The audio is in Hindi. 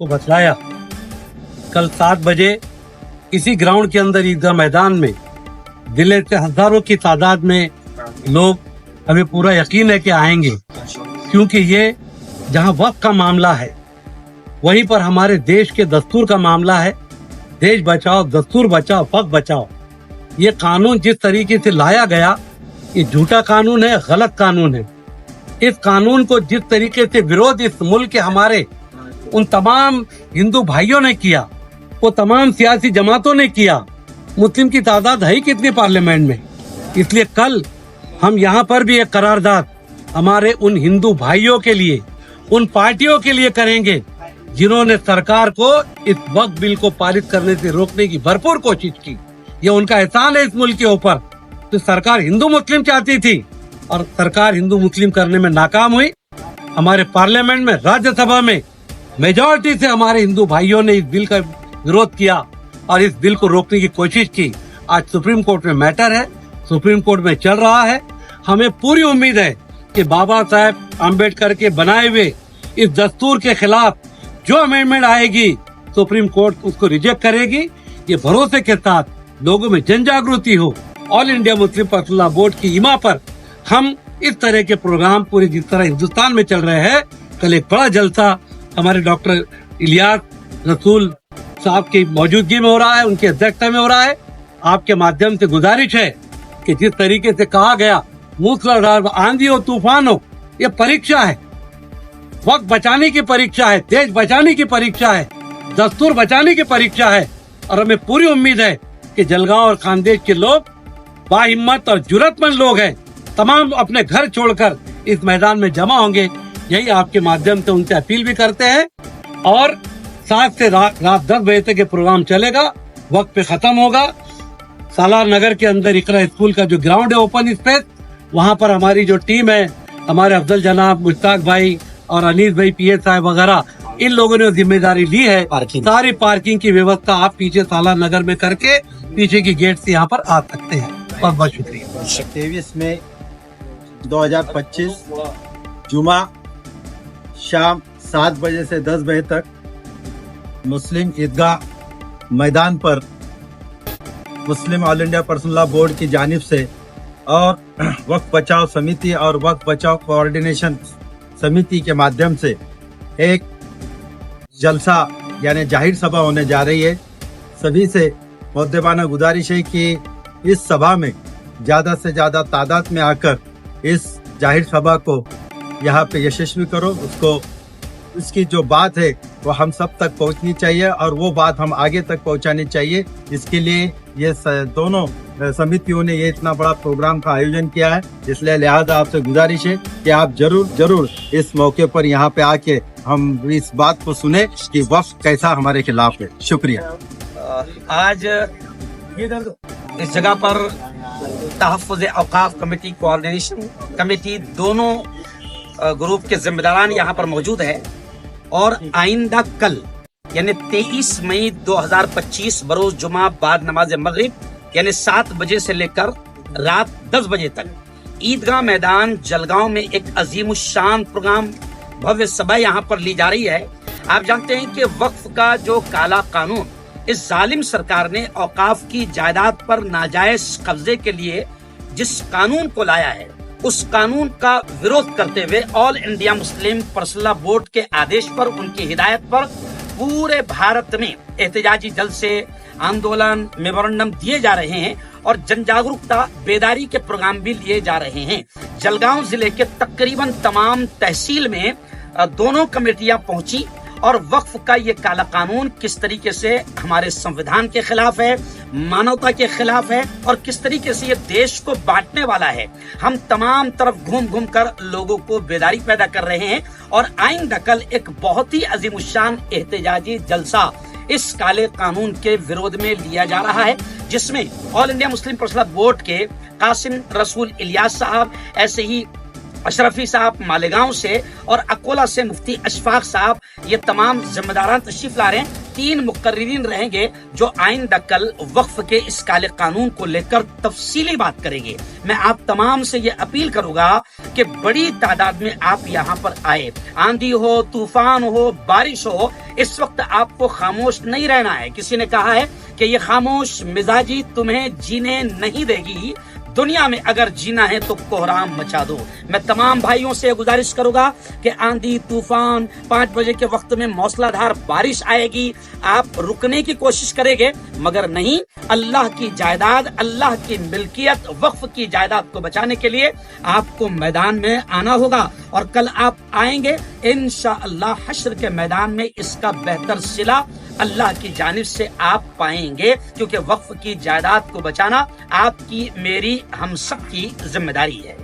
को बतलाया। कल 7 बजे इसी ग्राउंड के अंदर ईदगाह मैदान में जिले से हजारों की तादाद में लोग, हमें पूरा यकीन है कि आएंगे, क्योंकि ये जहां वक्त का मामला है वहीं पर हमारे देश के दस्तूर का मामला है। देश बचाओ, दस्तूर बचाओ, वक्त बचाओ। ये कानून जिस तरीके से लाया गया, ये झूठा कानून है, गलत कानून है। इस कानून को जिस तरीके से विरोध इस मुल्क के हमारे उन तमाम हिंदू भाइयों ने किया, वो तमाम सियासी जमातों ने किया, मुस्लिम की तादाद है ही कितनी पार्लियामेंट में। इसलिए कल हम यहाँ पर भी एक करारदाद हमारे उन हिंदू भाइयों के लिए, उन पार्टियों के लिए करेंगे जिन्होंने सरकार को इस वक्त बिल को पारित करने से रोकने की भरपूर कोशिश की। ये उनका एहसान है इस मुल्क के ऊपर। तो सरकार हिंदू मुस्लिम चाहती थी और सरकार हिंदू मुस्लिम करने में नाकाम हुई। हमारे पार्लियामेंट में, राज्यसभा में मेजॉरिटी से हमारे हिंदू भाइयों ने इस बिल का विरोध किया और इस बिल को रोकने की कोशिश की। आज सुप्रीम कोर्ट में मैटर है, सुप्रीम कोर्ट में चल रहा है। हमें पूरी उम्मीद है कि बाबा साहेब आम्बेडकर के बनाए हुए इस दस्तूर के खिलाफ जो अमेंडमेंट आएगी, सुप्रीम कोर्ट उसको रिजेक्ट करेगी। ये भरोसे के साथ लोगों में जन जागृति हो। All India Muslim personal law board की इमा पर हम इस तरह के प्रोग्राम पूरे जिस तरह हिंदुस्तान में चल रहे हैं, कल एक बड़ा जलसा हमारे डॉक्टर इलियास रसूल साहब की मौजूदगी में हो रहा है, उनकी अध्यक्षता में हो रहा है। आपके माध्यम से गुजारिश है कि जिस तरीके से कहा गया, मूसलाधार आंधी हो, तूफान हो, ये परीक्षा है, वक्त बचाने की परीक्षा है, देश बचाने की परीक्षा है, दस्तूर बचाने की परीक्षा है। और हमें पूरी उम्मीद है कि जलगांव और खानदेश के लोग बाहिम्मत और जुर्रतमंद लोग हैं, तमाम अपने घर छोड़कर इस मैदान में जमा होंगे। यही आपके माध्यम से उनसे अपील भी करते हैं। और 7 से रात 10 बजे तक ये प्रोग्राम चलेगा, वक्त पे खत्म होगा। सालार नगर के अंदर इकरा स्कूल का जो ग्राउंड है, ओपन स्पेस, वहाँ पर हमारी जो टीम है, हमारे अफजल जनाब, मुश्ताक भाई और अनीस भाई, पीएस साहब वगैरह, इन लोगों ने जिम्मेदारी ली है। सारी पार्किंग की व्यवस्था आप पीछे सालार नगर में करके पीछे की गेट से यहाँ पर आ सकते हैं। बहुत बहुत शुक्रिया। 23 मई 2025 जुमा शाम 7 बजे से 10 बजे तक मुस्लिम ईदगाह मैदान पर Muslim all India personal law board की जानिब से और वक्त बचाओ समिति और वक्त बचाओ कोऑर्डिनेशन समिति के माध्यम से एक जलसा यानी जाहिर सभा होने जा रही है। सभी से मुद्देबाना गुजारिश है कि इस सभा में ज़्यादा से ज़्यादा तादाद में आकर इस जाहिर सभा को यहाँ पे यशस्वी करो। उसकी जो बात है वो हम सब तक पहुँचनी चाहिए और वो बात हम आगे तक पहुँचानी चाहिए। इसके लिए ये दोनों समितियों ने ये इतना बड़ा प्रोग्राम का आयोजन किया है, इसलिए लिहाजा आपसे गुजारिश है कि आप जरूर इस मौके पर यहाँ पे आके हम इस बात को सुने कि वक्त कैसा हमारे खिलाफ है। शुक्रिया। आज इस जगह पर तहफ़्फ़ुज़ औक़ाफ़ कमेटी, कोऑर्डिनेशन कमेटी, दोनों ग्रुप के जिम्मेदारान यहाँ पर मौजूद है। और आइंदा कल यानी 23 मई 2025 बरोज जुमा बाद नमाज मगरिब यानी 7 बजे से लेकर रात 10 बजे तक ईदगाह मैदान जलगांव में एक अजीमुश्शान प्रोग्राम, भव्य सभा यहाँ पर ली जा रही है। आप जानते हैं कि वक्फ का जो काला कानून इस जालिम सरकार ने औकाफ की जायदाद पर नाजायज कब्जे के लिए जिस कानून को लाया है, उस कानून का विरोध करते हुए all India Muslim personal law board के आदेश पर, उनकी हिदायत पर पूरे भारत में एहतजाजी जलसे, आंदोलन, मेमोरेंडम दिए जा रहे हैं और जन जागरूकता, बेदारी के प्रोग्राम भी लिए जा रहे हैं। जलगांव जिले के तकरीबन तमाम तहसील में दोनों कमेटियां पहुंची और वक्फ का ये काला कानून किस तरीके से हमारे संविधान के खिलाफ है, मानवता के खिलाफ है और किस तरीके से ये देश को बांटने वाला है, हम तमाम तरफ घूम घूम कर लोगों को बेदारी पैदा कर रहे हैं। और आइंदा कल एक बहुत ही अजीमुश्शान एहतजाजी जलसा इस काले कानून के विरोध में लिया जा रहा है, जिसमें all India Muslim personal law board के कासिम रसूल इलियास साहब, ऐसे ही अशरफी साहब मालेगांव से और अकोला से मुफ्ती अशफाक साहब, ये तमाम जिम्मेदारान तशरीफ ला रहे हैं कि 3 मुकर्रिरीन रहेंगे जो आइंदा कल वक्फ के इस काले कानून को लेकर तफसीली बात करेंगे। मैं आप तमाम से ये अपील करूंगा कि बड़ी तादाद में आप यहाँ पर आए। आंधी हो, तूफान हो, बारिश हो, इस वक्त आपको खामोश नहीं रहना है। किसी ने कहा है कि ये खामोश मिजाजी तुम्हें जीने नहीं देगी, दुनिया में अगर जीना है तो कोहराम मचा दो। मैं तमाम भाइयों से गुजारिश करूंगा कि आंधी तूफान 5 बजे के वक्त में मौसलाधार बारिश आएगी, आप रुकने की कोशिश करेंगे मगर नहीं, अल्लाह की जायदाद, अल्लाह की मिल्कियत, वक्फ की जायदाद को बचाने के लिए आपको मैदान में आना होगा। और कल आप आएंगे इंशाअल्लाह हश्र के मैदान में इसका बेहतर सिला अल्लाह की जानिब से आप पाएंगे, क्योंकि वक्फ की जायदाद को बचाना आपकी, मेरी, हम सब की जिम्मेदारी है।